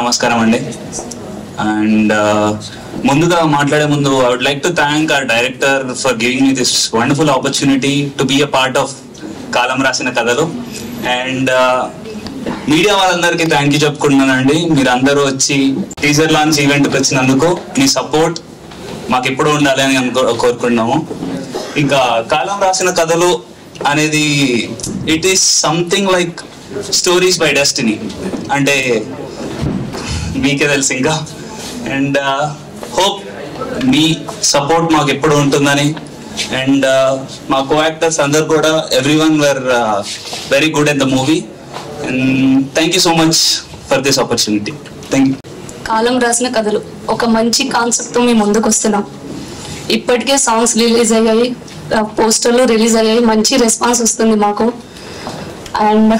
నమస్కారం అండి. అండ్ ముందుగా మాట్లాడే ముందు I would like to thank our director for giving me this wonderful opportunity to be a part of Kaalam రాసిన Kathalu. And media వాళ్ళందరికీ థ్యాంక్ యూ చెప్పుకుంటున్నానండి. మీరు అందరూ వచ్చి టీజర్ లాంచ్ ఈవెంట్కి వచ్చినందుకు మీ సపోర్ట్ మాకు ఎప్పుడూ ఉండాలి అని కోరుకుంటున్నాము. ఇంకా కాలం రాసిన కథలు అనేది it is something like stories by destiny అంటే మీకే తెలుసు ఇంకా. అండ్ హోప్ మీ సపోర్ట్ మాకు ఎప్పుడు ఉంటుందని. అండ్ మా కో యాక్టర్స్ అందరు కూడా everyone were very good in the movie. And thank you so much for this opportunity. Thank you. కాలం రాసిన కథలు ఒక మంచి కాన్సెప్ట్తో మేము ముందుకు వస్తున్నాం. ఇప్పటికే సాంగ్స్ రిలీజ్ అయ్యాయి, పోస్టర్లు రిలీజ్ అయ్యాయి, మంచి రెస్పాన్స్ వస్తుంది మాకు. అండ్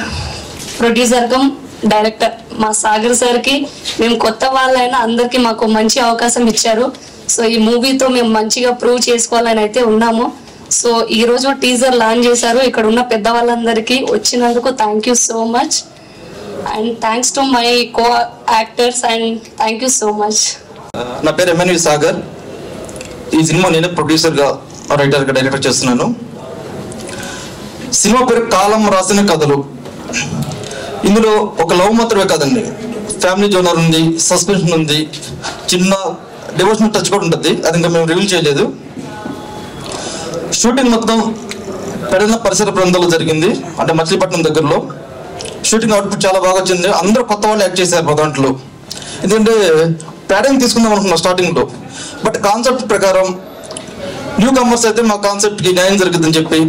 ప్రొడ్యూసర్ కమ్ డైరెక్టర్ మా సాగర్ సార్కి మేము కొత్త వాళ్ళైనా అందరికీ మాకు మంచి అవకాశం ఇచ్చారు. సో ఈ మూవీతో మేము మంచిగా ప్రూవ్ చేసుకోవాలని అయితే ఉన్నాము. సో ఈరోజు టీజర్ లాంచ్ చేశారు. ఇక్కడ ఉన్న పెద్ద వాళ్ళందరికీ వచ్చినందుకు thank you so much. And thanks to my co actors and thank you so much. నా పేరు ఎమ్మెన్వి సాగర్. ఈ సినిమా నేనే ప్రొడ్యూసర్గా, రైటర్గా, డైరెక్టర్ చేస్తున్నాను. సినిమా పేరు కాలం రాసిన కథలు. ఇందులో ఒక లవ్ మాత్రమే కాదండి, ఫ్యామిలీ జోనర్ ఉంది, సస్పెన్షన్ ఉంది, చిన్న డివోషనల్ టచ్ కూడా ఉంటుంది. అది ఇంకా మేము రివీల్ చేయలేదు. షూటింగ్ మొత్తం పెడన పరిసర ప్రాంతాల్లో జరిగింది, అంటే మచిలీపట్నం దగ్గరలో. షూటింగ్ అవుట్పుట్ చాలా బాగా వచ్చింది. అందరూ కొత్త వాళ్ళు యాక్ట్ చేశారు మా దాంట్లో. ఎందుకంటే ప్యాడింగ్ తీసుకుందాం అనుకున్నాం స్టార్టింగ్లో, బట్ కాన్సెప్ట్ ప్రకారం న్యూ కమర్స్ అయితే మా కాన్సెప్ట్కి న్యాయం జరుగుతుందని చెప్పి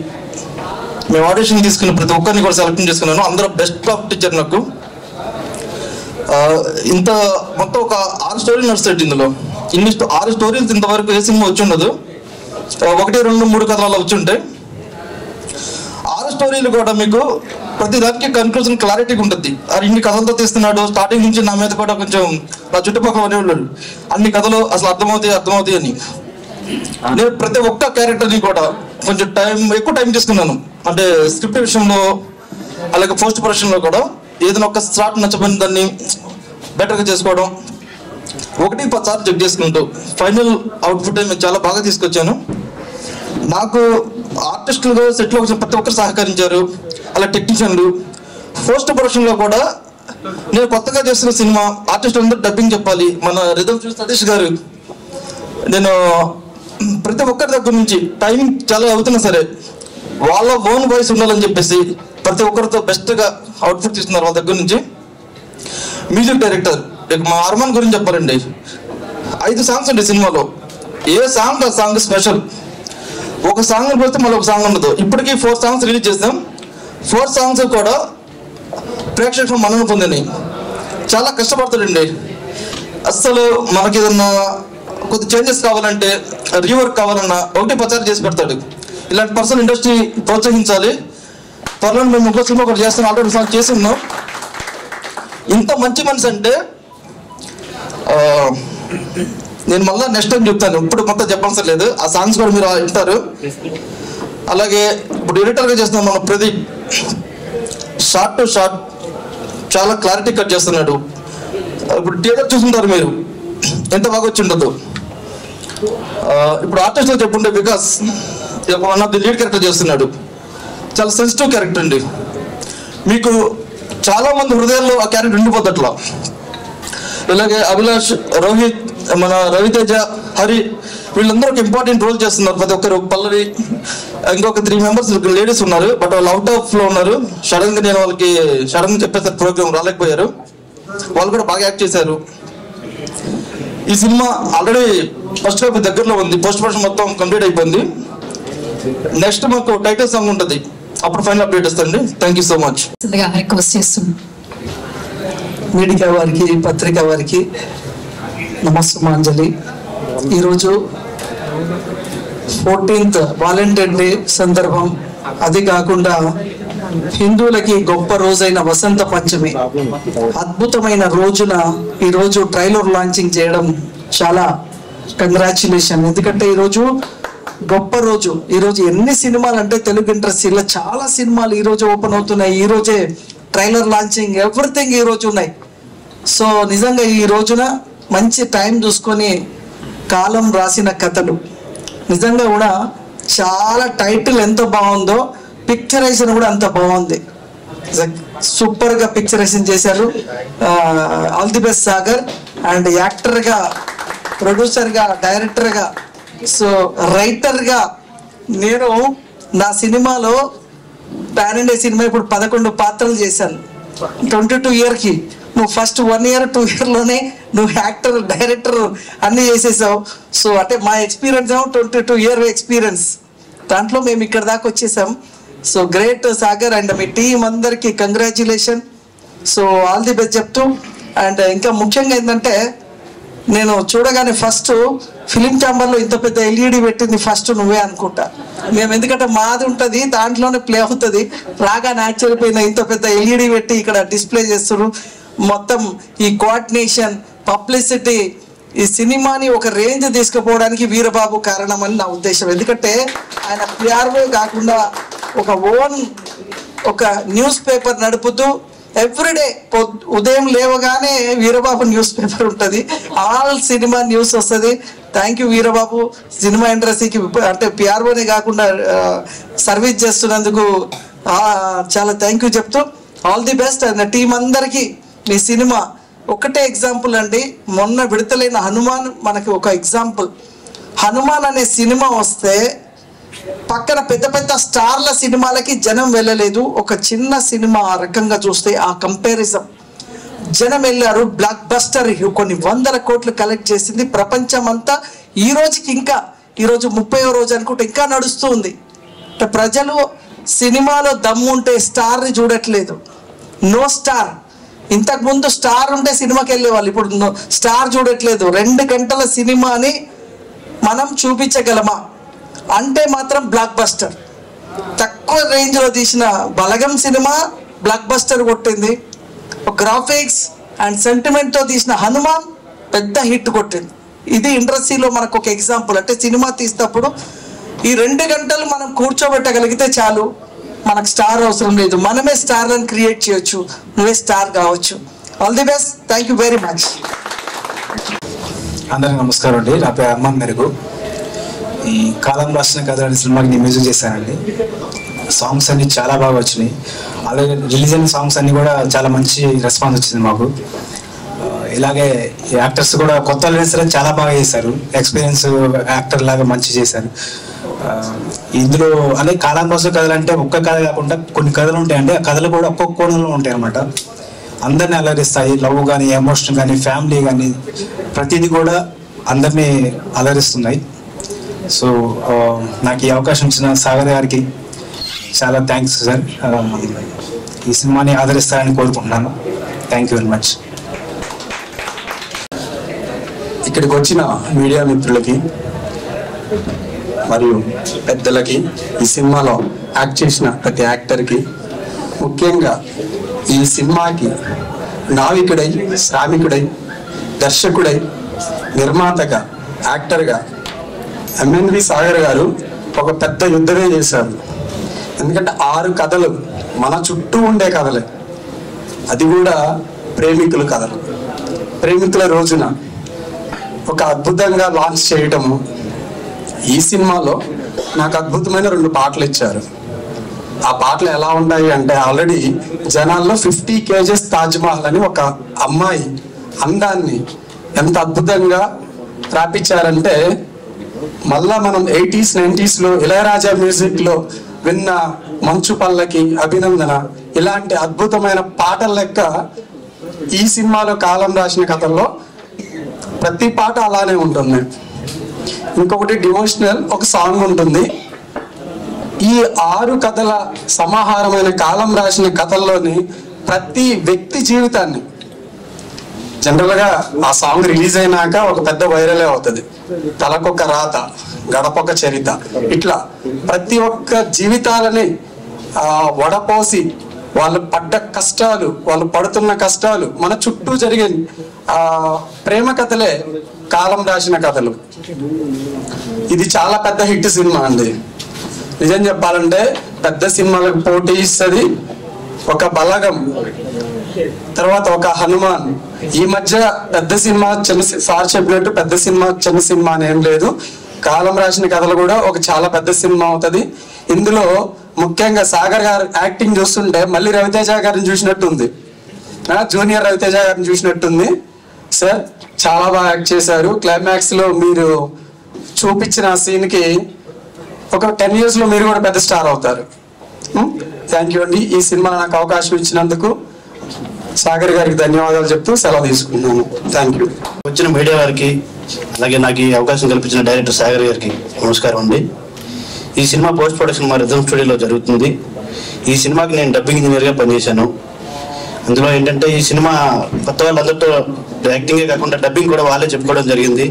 మేము ఆడిషన్ తీసుకున్న ప్రతి ఒక్కరిని కూడా సెలెక్ట్ చేసుకున్నాను. అందరూ బెస్ట్ ఆఫ్ టీచర్ నాకు. ఇంత మొత్తం ఒక 6 స్టోరీలు నడుస్తాయి ఇందులో. 6 స్టోరీలు ఇంతవరకు ఏ సినిమా వచ్చి ఉండదు. 1, 2, 3 కథలు అలా వచ్చి ఉంటాయి. 6 స్టోరీలు కూడా మీకు ప్రతి దానికి కన్క్లూజన్ క్లారిటీగా ఉంటుంది. ఇన్ని కథలతో తీస్తున్నాడు. స్టార్టింగ్ నుంచి నా మీద కూడా కొంచెం నా చుట్టుపక్కల అనేవాళ్ళు అన్ని కథలు అసలు అర్థమవుతాయి అని. నేను ప్రతి ఒక్క క్యారెక్టర్ని కూడా కొంచెం ఎక్కువ టైం తీసుకున్నాను. అంటే స్క్రిప్ట్ విషయంలో, అలాగే పోస్ట్ ప్రొడక్షన్లో కూడా ఏదైనా ఒక స్టార్ట్ నచ్చబడిన దాన్ని బెటర్గా చేసుకోవడం, 1-10 సార్లు చెక్ చేసుకుంటూ ఫైనల్ అవుట్పుట్ నేను చాలా బాగా తీసుకొచ్చాను. నాకు ఆర్టిస్టులుగా సెట్లో వచ్చిన ప్రతి ఒక్కరు సహకరించారు, అలా టెక్నీషియన్లు. పోస్ట్ ప్రొడక్షన్లో కూడా నేను కొత్తగా చేస్తున్న సినిమా ఆర్టిస్టులు అందరూ డబ్బింగ్ చెప్పాలి. మన రిథమ్ చూసి సతీష్ గారు, నేను ప్రతి ఒక్కరి దగ్గర నుంచి టైమింగ్ చాలా అవుతున్నా సరే వాళ్ళ ఓన్ వాయిస్ ఉండాలని చెప్పేసి ప్రతి ఒక్కరితో బెస్ట్గా అవుట్పుట్ తీస్తున్నారు వాళ్ళ దగ్గర నుంచి. మ్యూజిక్ డైరెక్టర్ మా అర్మాన్ గురించి చెప్పాలండి. 5 సాంగ్స్ అండి సినిమాలో. ఏ సాంగ్ ఆ సాంగ్ స్పెషల్. ఒక సాంగ్ పోతే మళ్ళీ ఒక సాంగ్ ఉండదు. ఇప్పటికీ 4 సాంగ్స్ రిలీజ్ చేసాం. 4 సాంగ్స్ కూడా ప్రేక్షకులు మన్నన పొందినాయి. చాలా కష్టపడతాడండి. అస్సలు మనకి ఏదన్నా కొద్ది చేంజెస్ కావాలంటే, రీవర్క్ కావాలన్నా 1-10 చేసి పెడతాడు. ఇలాంటి పర్సన్ ఇండస్ట్రీ ప్రోత్సహించాలి. త్వరలో మేము ఇంకో సినిమా ఒకటి చేస్తాం, ఆల్రెడీ సాంగ్ చేసి ఉన్నాం. ఇంత మంచి మనిషి అంటే నేను మళ్ళీ నెక్స్ట్ టైం చెప్తాను, ఇప్పుడు మొత్తం చెప్పాల్సిన లేదు. ఆ సాంగ్స్ కూడా మీరు వింటారు. అలాగే ఇప్పుడు ఎడిటర్గా చేస్తున్నాం మన ప్రదీప్. షార్ట్ టు షార్ట్ చాలా క్లారిటీ కట్ చేస్తున్నాడు. ఇప్పుడు థియేటర్ చూస్తుంటారు మీరు, ఎంత బాగా వచ్చి ఉండదు. ఇప్పుడు ఆర్టిస్ట్లో చెప్పుంటే Vikas one of the lead character చేస్తున్నాడు. చాలా సెన్సిటివ్ క్యారెక్టర్ అండి. మీకు చాలా మంది హృదయాల్లో ఆ క్యారెక్టర్ ఉండిపోద్ది అట్లా. ఇలాగే అభిలాష్, రోహిత్, మన రవితేజ, హరి వీళ్ళందరూ ఒక ఇంపార్టెంట్ రోల్ చేస్తున్నారు. ప్రతి ఒక్కరు. పల్లవి, ఇంకొక 3 మెంబర్స్ లేడీస్ ఉన్నారు, బట్ వాళ్ళు అవుట్ ఆఫ్ లో ఉన్నారు. సడన్గా నేను వాళ్ళకి చెప్పేసారు, ప్రోగ్రామ్ రాలేకపోయారు. వాళ్ళు కూడా బాగా యాక్ట్ చేశారు. ఈ సినిమా ఆల్రెడీ ఫస్ట్ కాపీ దగ్గరలో ఉంది. పోస్ట్ ప్రొడక్షన్ మొత్తం కంప్లీట్ అయిపోయింది. నెక్స్ట్ మాకు టైటిల్ సాంగ్ ఉంటుంది, అప్పుడు ఫైనల్ అప్డేట్ ఇస్తాండి. Thank you so much. Request చేస్తున్నాం మీడియా వారికి, పత్రికా వారికి నమస్సుమాంజలి. ఈరోజు 14th వాలంటైన్ డే సందర్భం. అది కాకుండా హిందువులకి గొప్ప రోజైన వసంత పంచమి అద్భుతమైన రోజున ఈరోజు ట్రైలర్ లాంచింగ్ చేయడం చాలా కంగ్రాచులేషన్. ఎందుకంటే ఈరోజు గొప్ప రోజు. ఈరోజు ఎన్ని సినిమాలు అంటే తెలుగు ఇండస్ట్రీలో చాలా సినిమాలు ఈరోజు ఓపెన్ అవుతున్నాయి. ఈరోజే ట్రైలర్ లాంచింగ్, ఎవ్రీథింగ్ ఈరోజు ఉన్నాయి. సో నిజంగా ఈ రోజున మంచి టైం చూసుకొని కాలం రాసిన కథలు నిజంగా కూడా చాలా టైటిల్ ఎంత బాగుందో పిక్చరైజేషన్ కూడా అంత బాగుంది. సూపర్గా పిక్చరైజేషన్ చేశారు. All the best Sagar. And యాక్టర్గా, ప్రొడ్యూసర్గా, డైరెక్టర్గా, సో రైటర్గా నేను నా సినిమాలో పాన్ ఇండియా సినిమా ఇప్పుడు 11 పాత్రలు చేశాను 22 ఇయర్కి. నువ్వు ఫస్ట్ 1 year 2 yearలోనే నువ్వు యాక్టర్, డైరెక్టర్ అన్నీ చేసేసావు. సో అంటే మా ఎక్స్పీరియన్స్ 22 year ఎక్స్పీరియన్స్, దాంట్లో మేము ఇక్కడ దాకా వచ్చేసాం. సో గ్రేట్ సాగర్ అండ్ మీ టీం అందరికీ congratulation. So all the best చెప్తూ, అండ్ ఇంకా ముఖ్యంగా ఏంటంటే నేను చూడగానే ఫస్ట్ ఫిలిం ఛాంబర్లో ఇంత పెద్ద ఎల్ఈడి పెట్టింది ఫస్ట్ నువ్వే అనుకుంటా. మేము ఎందుకంటే మాది ఉంటుంది దాంట్లోనే ప్లే అవుతుంది, రాగానే ఆశ్చర్యపోయిన ఇంత పెద్ద ఎల్ఈడి పెట్టి ఇక్కడ డిస్ప్లే చేస్తున్నారు. మొత్తం ఈ కోఆర్డినేషన్, పబ్లిసిటీ, ఈ సినిమాని ఒక రేంజ్ తీసుకుపోవడానికి వీరబాబు కారణం అని నా ఉద్దేశం. ఎందుకంటే ఆయన పిఆర్ఓ కాకుండా ఒక న్యూస్ పేపర్ నడుపుతూ ఎవ్రీడే ఉదయం లేవగానే వీరబాబు న్యూస్ పేపర్ ఉంటుంది, ఆల్ సినిమా న్యూస్ వస్తుంది. థ్యాంక్ యూ వీరబాబు, సినిమా ఇండస్ట్రీకి అంటే పిఆర్ఓనే కాకుండా సర్వీస్ చేస్తున్నందుకు చాలా థ్యాంక్ యూ చెప్తూ all the best. And team అందరికీ మీ సినిమా ఒకటే ఎగ్జాంపుల్ అండి. మొన్న విడుదలైన హనుమాన్ మనకి ఒక ఎగ్జాంపుల్. హనుమాన్ అనే సినిమా వస్తే పక్కన పెద్ద పెద్ద స్టార్ల సినిమాలకి జనం వెళ్ళలేదు. ఒక చిన్న సినిమా ఆ రకంగా చూస్తే ఆ కంపారిజన్ జనం వెళ్ళారు. బ్లాక్ బస్టర్ కొన్ని 100 కోట్లు కలెక్ట్ చేసింది ప్రపంచం అంతా. ఈ రోజుకి ఇంకా ఈరోజు 30వ రోజు అనుకుంటే ఇంకా నడుస్తూ ఉంది. ప్రజలు సినిమాలో దమ్ముంటే స్టార్ని చూడట్లేదు. No star. ఇంతకుముందు స్టార్ ఉంటే సినిమాకి వెళ్ళేవాళ్ళు, ఇప్పుడు స్టార్ చూడట్లేదు. 2 గంటల సినిమాని మనం చూపించగలమా అంటే మాత్రం బ్లాక్ బస్టర్. తక్కువ రేంజ్లో తీసిన బలగం సినిమా బ్లాక్ బస్టర్ కొట్టింది. గ్రాఫిక్స్ అండ్ సెంటిమెంట్తో తీసిన హనుమాన్ పెద్ద హిట్ కొట్టింది. ఇది ఇండస్ట్రీలో మనకు ఒక ఎగ్జాంపుల్. అంటే సినిమా తీసినప్పుడు ఈ 2 గంటలు మనం కూర్చోబెట్టగలిగితే చాలు, మనకు స్టార్ అవసరం లేదు, మనమే స్టార్లను క్రియేట్ చేయొచ్చు, నువ్వే స్టార్ కావచ్చు. All the best. Thank you very much. అందరికీ నమస్కారం అండి. నా పేరు అర్మాన్ మెరుగు. ఈ కాలం రాసిన కథ అనే సినిమాకి నేను మ్యూజిక్ చేశానండి. సాంగ్స్ అన్ని చాలా బాగా వచ్చినాయి. అలాగే రిలీజ్ అయిన సాంగ్స్ అన్ని కూడా చాలా మంచి రెస్పాన్స్ వచ్చింది మాకు. ఇలాగే యాక్టర్స్ కూడా కొత్త సరే చాలా బాగా చేశారు. ఎక్స్పీరియన్స్ యాక్టర్ లాగా మంచి చేశారు. ఇందులో అదే కాలం రాసిన కథలు అంటే ఒక్క కథ కాకుండా కొన్ని కథలు ఉంటాయండి. ఆ కథలు కూడా ఒక్కొక్క కోణంలో ఉంటాయి అన్నమాట. అందరినీ అలరిస్తాయి. లవ్ కానీ, ఎమోషన్ కానీ, ఫ్యామిలీ కానీ ప్రతిదీ కూడా అందరినీ అలరిస్తున్నాయి. సో నాకు ఈ అవకాశం ఇచ్చిన సాగర్ గారికి చాలా థ్యాంక్స్ సార్. ఈ సినిమాని ఆదరిస్తారని కోరుకుంటున్నాను. Thank you very much. ఇక్కడికి వచ్చిన మీడియా మిత్రులకి మరియు పెద్దలకి, ఈ సినిమాలో యాక్ట్ చేసిన ప్రతి యాక్టర్కి, ముఖ్యంగా ఈ సినిమాకి నావికుడై, శ్రామికుడై, దర్శకుడై, నిర్మాతగా, యాక్టర్గా ఎంఎన్వి సాగర్ గారు ఒక పెద్ద యుద్ధమే చేశారు. ఎందుకంటే 6 కథలు మన చుట్టూ ఉండే కథలే, అది కూడా ప్రేమికుల కథలు. ప్రేమికుల రోజున ఒక అద్భుతంగా లాంచ్ చేయటము. ఈ సినిమాలో నాకు అద్భుతమైన 2 పాటలు ఇచ్చారు. ఆ పాటలు ఎలా ఉన్నాయి అంటే, ఆల్రెడీ జనాల్లో 50 kgs తాజ్మహల్ అని ఒక అమ్మాయి అందాన్ని ఎంత అద్భుతంగా రాపించారంటే, మళ్ళా మనం 80s 90s లో ఇళయరాజా మ్యూజిక్ లో విన్న మంచు పల్లకి, అభినందన ఇలాంటి అద్భుతమైన పాటల లెక్క ఈ సినిమాలో కాలం రాసిన కథల్లో ప్రతి పాట అలానే ఉంటుంది. ఇంకొకటి డివోషనల్ ఒక సాంగ్ ఉంటుంది. ఈ 6 కథల సమాహారమైన కాలం రాసిన కథల్లోని ప్రతి వ్యక్తి జీవితాన్ని, జనరల్గా ఆ సాంగ్ రిలీజ్ అయినాక ఒక పెద్ద వైరలే అవుతుంది. తలకొక రాత, గడపొక చరిత, ఇట్లా ప్రతి ఒక్క జీవితాలని వడపోసి వాళ్ళు పడ్డ కష్టాలు, వాళ్ళు పడుతున్న కష్టాలు, మన చుట్టూ జరిగే ప్రేమ కథలే కాలం రాసిన కథలు. ఇది చాలా పెద్ద హిట్ సినిమా అండి. నిజం చెప్పాలంటే పెద్ద సినిమాలకు పోటీ ఇస్తుంది, ఒక బలగం, తర్వాత ఒక హనుమాన్. ఈ మధ్య పెద్ద సినిమా చిన్న, సార్ చెప్పినట్టు పెద్ద సినిమా చిన్న సినిమా అని ఏం లేదు. కాలం రాసిన కథలు కూడా ఒక చాలా పెద్ద సినిమా అవుతుంది. ఇందులో ముఖ్యంగా సాగర్ గారు యాక్టింగ్ చూస్తుంటే మళ్ళీ రవితేజ గారిని చూసినట్టుంది, జూనియర్ రవితేజ గారిని చూసినట్టుంది. సార్ చాలా బాగా యాక్ట్ చేశారు. క్లైమాక్స్ లో మీరు చూపించిన సీన్ కి ఒక 10 years లో మీరు కూడా పెద్ద స్టార్ అవుతారు. థ్యాంక్ యూ అండి. ఈ సినిమా నాకు అవకాశం ఇచ్చినందుకు సాగర్ గారికి ధన్యవాదాలు చెప్తూ సెలవు తీసుకున్నాను. Thank you. వచ్చిన మీడియా వారికి, అలాగే నాకు ఈ అవకాశం కల్పించిన డైరెక్టర్ సాగర్ గారికి నమస్కారం అండి. ఈ సినిమా పోస్ట్ ప్రొడక్షన్ మా రిథమ్ స్టూడియోలో జరుగుతుంది. ఈ సినిమాకి నేను డబ్బింగ్ ఇంజనీర్గా పనిచేశాను. అందులో ఏంటంటే ఈ సినిమా కొత్త వాళ్ళందరితో యాక్టింగే కాకుండా డబ్బింగ్ కూడా వాళ్ళే చెప్పుకోవడం జరిగింది.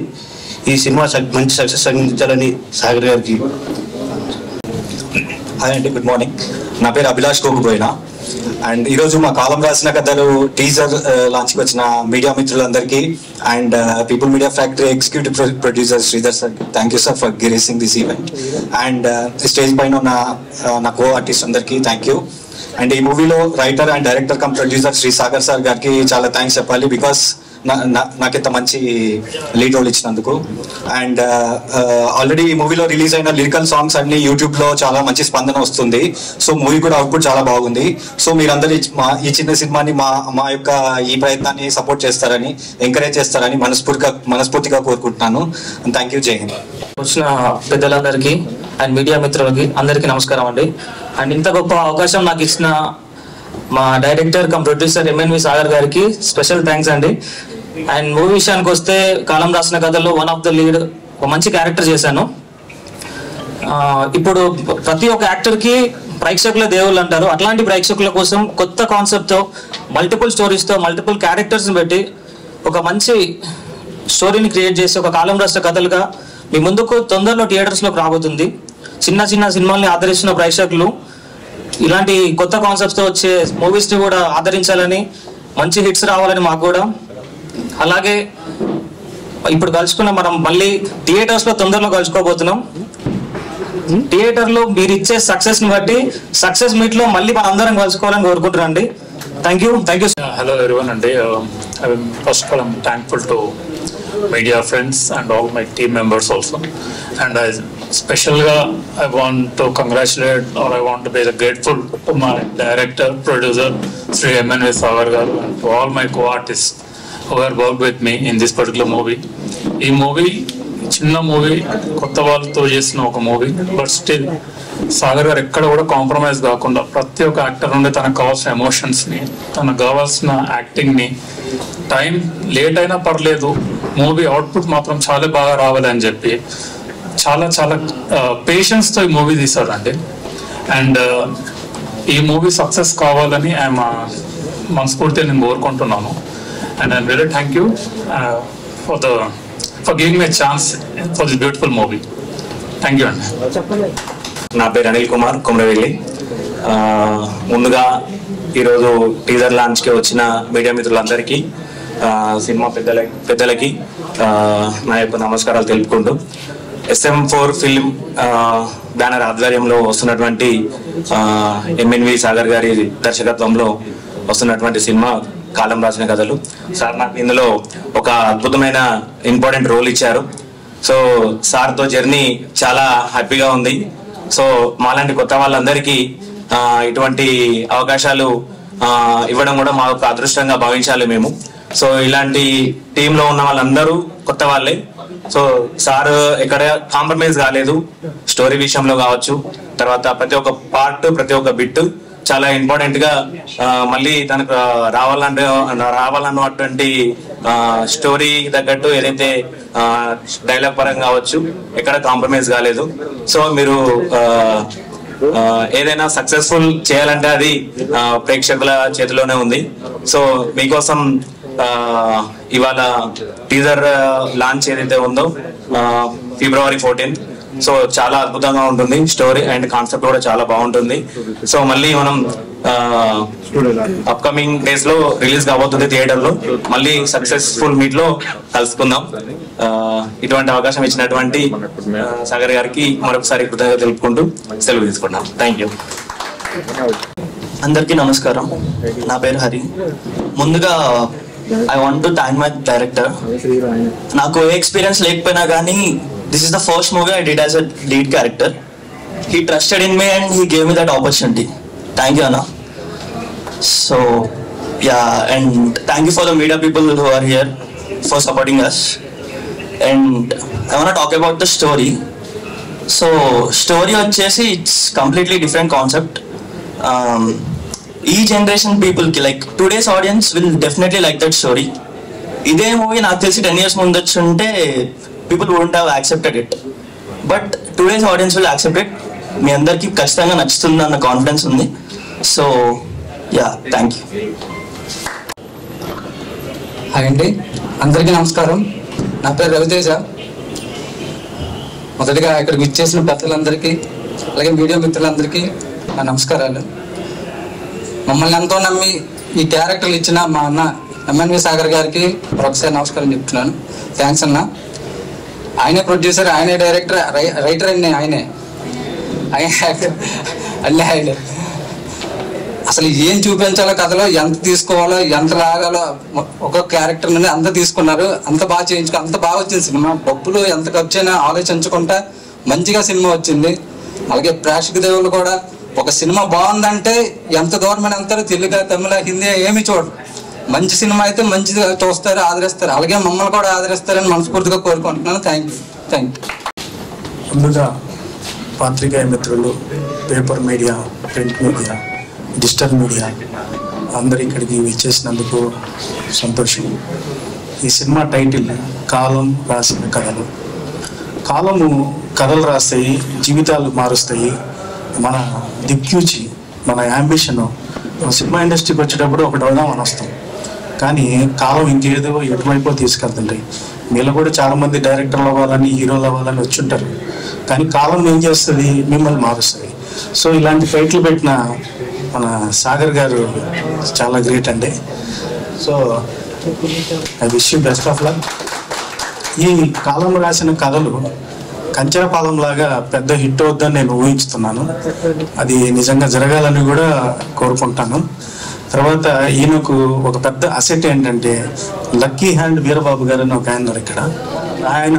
ఈ సినిమా మంచి సక్సెస్ అందించాలని సాగర్ గారికి. హాయ్ అండి, గుడ్ మార్నింగ్. నా పేరు అభిలాష్ కోకుపోయినా. అండ్ ఈరోజు మా కాలం రాసిన కథలు టీజర్ లాంచ్కి వచ్చిన మీడియా మిత్రులందరికీ and people media factory executive producer Sridhar sir, thank you sir for gracing this event. And stage పైన ఉన్న నా కో ఆర్టిస్ట్ అందరికీ థ్యాంక్ యూ. అండ్ ఈ మూవీలో writer and director cum producer Shri Sagar sir గారికి చాలా థ్యాంక్స్ చెప్పాలి, బికాస్ నాకు ఇంత మంచి లీడ్ రోల్ ఇచ్చినందుకు. అండ్ ఆల్రెడీ ఈ మూవీలో రిలీజ్ అయిన లిరికల్ సాంగ్స్ అన్ని యూట్యూబ్లో చాలా మంచి స్పందన వస్తుంది. సో మూవీ కూడా అవుట్పుట్ చాలా బాగుంది. సో మీరందరూ ఈ చిన్న సినిమాని మా యొక్క ఈ ప్రయత్నాన్ని సపోర్ట్ చేస్తారని, ఎంకరేజ్ చేస్తారని మనస్ఫూర్తిగా కోరుకుంటున్నాను. Thank you. జై హింద్. వచ్చిన పెద్దలందరికీ అండ్ మీడియా మిత్రులకి అందరికీ నమస్కారం అండి. అండ్ ఇంత గొప్ప అవకాశం నాకు ఇచ్చిన మా director cum producer MNV Sagar గారికి స్పెషల్ థ్యాంక్స్ అండి. అండ్ మూవీ విషయానికి వస్తే కాలం రాసిన కథల్లో వన్ ఆఫ్ ద లీడ్, ఒక మంచి క్యారెక్టర్ చేశాను. ఇప్పుడు ప్రతి ఒక్క యాక్టర్కి ప్రేక్షకుల దేవుళ్ళు అంటారు. అట్లాంటి ప్రేక్షకుల కోసం కొత్త కాన్సెప్ట్తో, మల్టిపుల్ స్టోరీస్తో, మల్టిపుల్ క్యారెక్టర్స్ని పెట్టి ఒక మంచి స్టోరీని క్రియేట్ చేసి ఒక కాలం రాసిన కథలుగా మీ ముందుకు తొందరలో థియేటర్స్లోకి రాబోతుంది. చిన్న చిన్న సినిమాల్ని ఆదరిస్తున్న ప్రేక్షకులు ఇలాంటి కొత్త కాన్సెప్ట్స్తో వచ్చే మూవీస్ని కూడా ఆదరించాలని, మంచి హిట్స్ రావాలని మాకు కూడా. అలాగే ఇప్పుడు కలుసుకున్న మనం మళ్ళీ థియేటర్స్లో తొందరలో కలుసుకోబోతున్నాం. థియేటర్లో మీరు ఇచ్చే సక్సెస్ని బట్టి సక్సెస్ మీట్లో మళ్ళీ మనం అందరం కలుసుకోవాలని కోరుకుంటున్నాండి. Thank you. Hello everyone, and first of all I'm thankful to media friends and all my team members also, and I want to congratulate, or I want to be grateful to my director, producer Sri MNV Sagar garu, and to all my co-artists who have worked with me in this particular movie. Ee movie చిన్న movie, కొత్త వాళ్ళతో చేసిన ఒక movie, but still Sagar గారు ఎక్కడ కూడా compromise కాకుండా ప్రతి ఒక్క యాక్టర్ నుండి తనకు కావాల్సిన ఎమోషన్స్ని, తనకు కావాల్సిన యాక్టింగ్ని, టైం లేట్ అయినా పర్లేదు మూవీ అవుట్పుట్ మాత్రం చాలా బాగా రావాలి అని చెప్పి చాలా చాలా పేషెన్స్తో ఈ మూవీ తీశారండి. అండ్ ఈ మూవీ సక్సెస్ కావాలని ఆయన మనస్ఫూర్తిగా నేను కోరుకుంటున్నాను. And I'm really thank you for giving me a chance for this beautiful movie. Thank you. నా పేరు అనిల్ కుమార్ కొమరవెల్లి. ముందుగా ఈరోజు టీజర్ లాంచ్కి వచ్చిన మీడియా మిత్రులందరికీ, సినిమా పెద్దలకి నా యొక్క నమస్కారాలు తెలుపుకుంటూ, SM4 ఫిల్మ్ బ్యానర్ ఆధ్వర్యంలో వస్తున్నటువంటి MNV సాగర్ గారి దర్శకత్వంలో వస్తున్నటువంటి సినిమా కాలం రాసిన కథలు. సార్ నాకు ఇందులో ఒక అద్భుతమైన ఇంపార్టెంట్ రోల్ ఇచ్చారు. సో సార్తో జర్నీ చాలా హ్యాపీగా ఉంది. సో మాలాంటి కొత్త వాళ్ళందరికీ ఇటువంటి అవకాశాలు ఇవ్వడం కూడా మా యొక్క అదృష్టంగా భావించాలి మేము. సో ఇలాంటి టీంలో ఉన్న వాళ్ళందరూ కొత్త వాళ్ళే. సో సార్ ఎక్కడ కాంప్రమైజ్ కాలేదు, స్టోరీ విషయంలో కావచ్చు, తర్వాత ప్రతి ఒక్క పార్ట్, ప్రతి ఒక్క బిట్ చాలా ఇంపార్టెంట్ గా మళ్ళీ తనకు రావాలన్నటువంటి స్టోరీ తగ్గట్టు ఏదైతే డైలాగ్ పరంగా కావచ్చు ఎక్కడ కాంప్రమైజ్ కాలేదు. సో మీరు ఏదైనా సక్సెస్ఫుల్ చేయాలంటే అది ప్రేక్షకుల చేతిలోనే ఉంది. సో మీకోసం ఇవాళ టీజర్ లాంచ్ ఏదైతే ఉందో February 14th. సో చాలా అద్భుతంగా ఉంటుంది స్టోరీ అండ్ కాన్సెప్ట్ కూడా చాలా బాగుంటుంది. సో మళ్ళీ మనం అప్కమింగ్ డేస్ లో రిలీజ్ కాబోతుంది థియేటర్ లో. మళ్ళీ సక్సెస్ఫుల్ మీట్ లో కలుసుకుందాం. ఇటువంటి అవకాశం ఇచ్చినటువంటి సాగర్ గారికి మరొకసారి కృతజ్ఞతలు తెలుపుకుంటూ సెలవు తీసుకుంటాం. Thank you. అందరికీ నమస్కారం. నా పేరు హరి. ముందుగా I want to thank my director. నాకు ఏ ఎక్స్పీరియన్స్ లేకపోయినా కానీ this is the first movie I did as a lead character. He trusted in me and he gave me that opportunity. Thank you అన్న. So yeah, and thank you for the media people who are here for supporting us. And I want talk about the story. So story వచ్చేసి it's completely different concept. ఈ generation పీపుల్కి like today's audience will definitely like that story. ఇదే movie నాకు తెలిసి 10 years ముందు వచ్చి ఉంటే people wouldn't have accepted it. But today's audience will accept it. మీ అందరికీ ఖచ్చితంగా నచ్చుతుంది అన్న కాన్ఫిడెన్స్ ఉంది. So yeah, thank you. Hi అండి, అందరికీ నమస్కారం. నా పేరు రవితేజ. మొదటిగా ఇక్కడికి విచ్చేసిన పెద్దలందరికీ అలాగే మీడియా మిత్రులందరికీ నా నమస్కారాలు. మమ్మల్ని ఎంతో నమ్మి ఈ క్యారెక్టర్లు ఇచ్చిన మా అన్న ఎంఎన్వి సాగర్ గారికి ఒకసారి నమస్కారం చెప్తున్నాను. థ్యాంక్స్ అన్న. ఆయనే ప్రొడ్యూసర్, ఆయనే డైరెక్టర్, రైటర్ అన్నీ ఆయనే అన్నీ ఆయనే. అసలు ఏం చూపించాలో కథలో, ఎంత తీసుకోవాలో, ఎంత లాగాలో ఒక్కొక్క క్యారెక్టర్ నుండి అంత తీసుకున్నారు. అంత బాగా చేయించుకో, అంత బాగా వచ్చింది సినిమా. డబ్బులు ఎంత ఖర్చు అయినా ఆలోచించకుండా మంచిగా సినిమా వచ్చింది. అలాగే ప్రేక్షక దేవుళ్ళు కూడా ఒక సినిమా బాగుందంటే ఎంత దూరమైన వెళ్తారు, తెలుగు తమిళ హిందీ ఏమి చూడరు. మంచి సినిమా అయితే మంచిగా చూస్తారు, ఆదరిస్తారు. అలాగే మమ్మల్ని కూడా ఆదరిస్తారని మనస్ఫూర్తిగా కోరుకుంటున్నాను. Thank you. ముందుగా పాత్రికేయ మిత్రులు, paper media, print media, digital media అందరు ఇక్కడికి విచ్చేసినందుకు సంతోషం. ఈ సినిమా టైటిల్ కాలం రాసిన కథలు. కాలము కథలు రాస్తాయి, జీవితాలు మారుస్తాయి. మన దిక్యూచి, మన యాంబిషను సినిమా ఇండస్ట్రీకి వచ్చేటప్పుడు ఒకటి అవుదామని వస్తాం, కానీ కాలం ఇంకేదో ఎటువైపో తీసుకెళ్తుంటాయి. మీలో కూడా చాలామంది డైరెక్టర్లు అవ్వాలని, హీరోలు అవ్వాలని వచ్చుంటారు, కానీ కాలం ఏం చేస్తుంది, మిమ్మల్ని మారుస్తుంది. సో ఇలాంటి ఫైట్లు పెట్టిన మన సాగర్ గారు చాలా గ్రేట్ అండి. So I wish you best of luck. ఈ కాలం రాసిన కథలు కంచరపాలెం లాగా పెద్ద హిట్ అవుద్దని నేను ఊహిస్తున్నాను. అది నిజంగా జరగాలని కూడా కోరుకుంటాను. తర్వాత ఈయనకు ఒక పెద్ద అసెట్ ఏంటంటే లక్కీ హ్యాండ్ వీరబాబు గారు అని ఒక ఆయన ఇక్కడ. ఆయన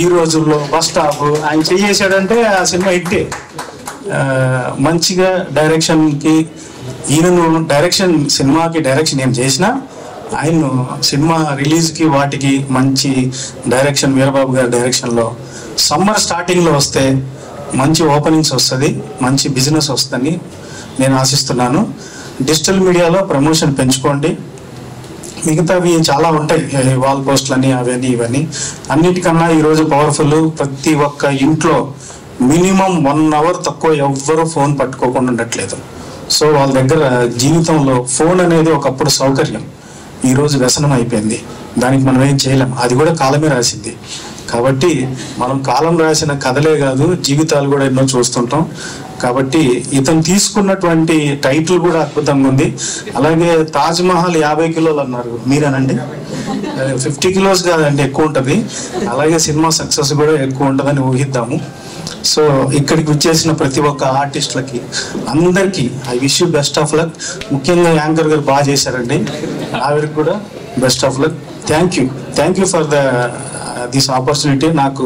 ఈ రోజుల్లో బస్ స్టాప్ ఆయన చేసాడంటే ఆ సినిమా హిట్టే. మంచిగా డైరెక్షన్కి ఈయనను సినిమాకి డైరెక్షన్ ఏం చేసినా ఆయన సినిమా రిలీజ్కి వాటికి మంచి డైరెక్షన్, వీరబాబు గారి డైరెక్షన్లో సమ్మర్ స్టార్టింగ్లో వస్తే మంచి ఓపెనింగ్స్ వస్తుంది, మంచి బిజినెస్ వస్తుందని నేను ఆశిస్తున్నాను. డిజిటల్ మీడియాలో ప్రమోషన్ పెంచుకోండి. మిగతావి చాలా ఉంటాయి, వాల్ పోస్టులని అవన్నీ ఇవన్నీ. అన్నిటికన్నా ఈరోజు పవర్ఫుల్, ప్రతి ఒక్క ఇంట్లో మినిమం 1 hour తక్కువ ఎవ్వరూ ఫోన్ పట్టుకోకుండా ఉండట్లేదు. సో వాళ్ళ దగ్గర జీవితంలో ఫోన్ అనేది ఒకప్పుడు సౌకర్యం, ఈరోజు వ్యసనం అయిపోయింది. దానికి మనం ఏం చేయలేం, అది కూడా కాలమే రాసింది. కాబట్టి మనం కాలం రాసిన కథలే కాదు, జీవితాలు కూడా ఎన్నో చూస్తుంటాం. కాబట్టి ఇతను తీసుకున్నటువంటి టైటిల్ కూడా అద్భుతంగా ఉంది. అలాగే తాజ్ మహల్ 50 kilos అన్నారు, మీరేనండి 50 kilos కాదండి, ఎక్కువ ఉంటుంది. అలాగే సినిమా సక్సెస్ కూడా ఎక్కువ ఉంటుందని ఊహిద్దాము. సో ఇక్కడికి వచ్చేసిన ప్రతి ఒక్క ఆర్టిస్టులకి అందరికీ I wish you best of luck. ముఖ్యంగా యాంకర్ గారు బాగా చేశారండి, ఆవిడకి కూడా best of luck. Thank you for this opportunity. నాకు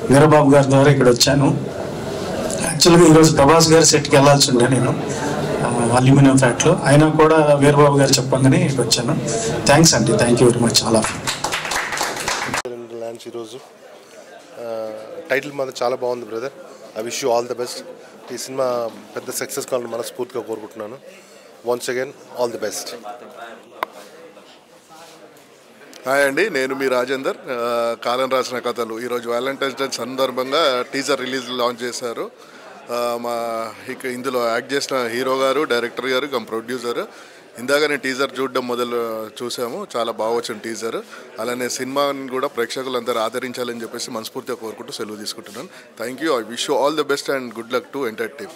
వీరబాబు గారి ద్వారా ఇక్కడ వచ్చాను. యాక్చువల్గా ఈరోజు ప్రభాస్ గారి సెట్కి వెళ్ళాల్సి ఉండే నేను, అల్యూమినియం ఫ్యాక్టరీలో. అయినా కూడా వీరబాబు గారు చెప్పంగానే ఇక్కడ వచ్చాను. థ్యాంక్స్ అండి, థ్యాంక్ యూ వెరీ మచ్. చాలా ఈరోజు టైటిల్ మాత్రం చాలా బాగుంది brother. I wish you all the best. ఈ సినిమా పెద్ద సక్సెస్ కావాలని మనస్ఫూర్తిగా కోరుకుంటున్నాను. Once again all the best. Hi అండి, నేను మీ రాజేందర్. కాలం రాసిన కథలు ఈరోజు వ్యాలంటైన్స్ డే సందర్భంగా టీజర్ రిలీజ్ లాంచ్ చేశారు. ఇందులో యాక్ట్ చేసిన హీరో గారు, డైరెక్టర్ గారు, ప్రొడ్యూసర్. ఇందాక నేను టీజర్ చూడడం చూసాము, చాలా బాగా వచ్చిన టీజర్. అలానే సినిమాని కూడా ప్రేక్షకులందరూ ఆదరించాలని చెప్పేసి మనస్ఫూర్తిగా కోరుకుంటూ సెలవు తీసుకుంటున్నాను. Thank you. I wish you all the best and good luck to entire team.